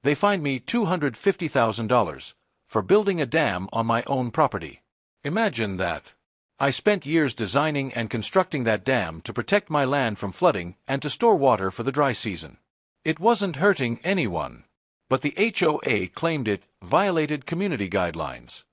They fined me $250,000 for building a dam on my own property. Imagine that. I spent years designing and constructing that dam to protect my land from flooding and to store water for the dry season. It wasn't hurting anyone, but the HOA claimed it violated community guidelines.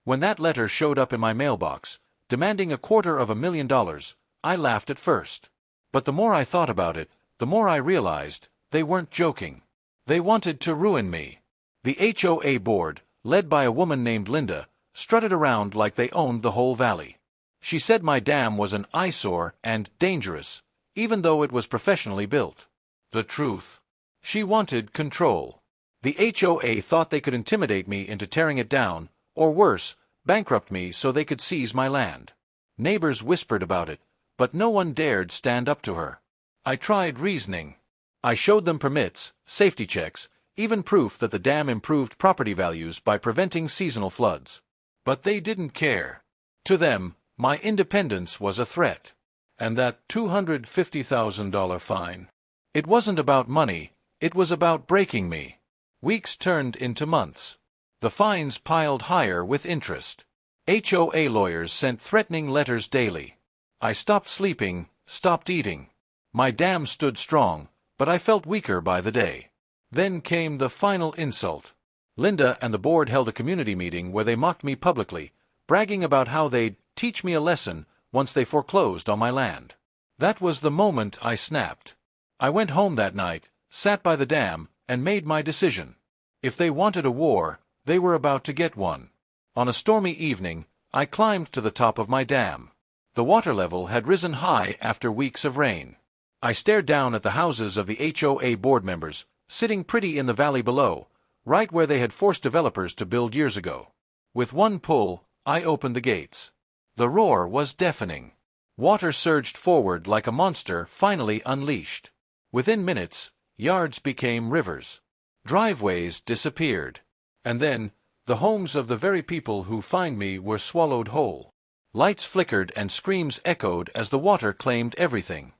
When that letter showed up in my mailbox, demanding $250,000, I laughed at first. But the more I thought about it, the more I realized they weren't joking. They wanted to ruin me. The HOA board, led by a woman named Linda, strutted around like they owned the whole valley. She said my dam was an eyesore and dangerous, even though it was professionally built. The truth. She wanted control. The HOA thought they could intimidate me into tearing it down, or worse, bankrupt me so they could seize my land. Neighbors whispered about it, but no one dared stand up to her. I tried reasoning. I showed them permits, safety checks, even proof that the dam improved property values by preventing seasonal floods. But they didn't care. To them, my independence was a threat. And that $250,000 fine. It wasn't about money, it was about breaking me. Weeks turned into months. The fines piled higher with interest. HOA lawyers sent threatening letters daily. I stopped sleeping, stopped eating. My dam stood strong, but I felt weaker by the day. Then came the final insult. Linda and the board held a community meeting where they mocked me publicly, bragging about how they'd teach me a lesson once they foreclosed on my land. That was the moment I snapped. I went home that night, sat by the dam, and made my decision. If they wanted a war, they were about to get one. On a stormy evening, I climbed to the top of my dam. The water level had risen high after weeks of rain. I stared down at the houses of the HOA board members, sitting pretty in the valley below, right where they had forced developers to build years ago. With one pull, I opened the gates. The roar was deafening. Water surged forward like a monster finally unleashed. Within minutes, yards became rivers. Driveways disappeared. And then, the homes of the very people who fined me were swallowed whole. Lights flickered and screams echoed as the water claimed everything.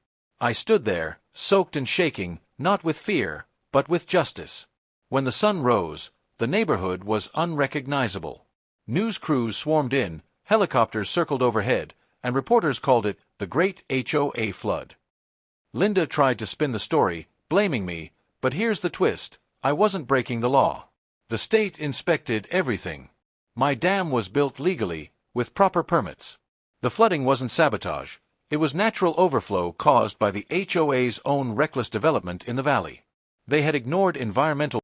I stood there, soaked and shaking, not with fear, but with justice. When the sun rose, the neighborhood was unrecognizable. News crews swarmed in, helicopters circled overhead, and reporters called it the Great HOA Flood. Linda tried to spin the story, blaming me, but here's the twist: I wasn't breaking the law. The state inspected everything. My dam was built legally, with proper permits. The flooding wasn't sabotage. It was natural overflow caused by the HOA's own reckless development in the valley. They had ignored environmental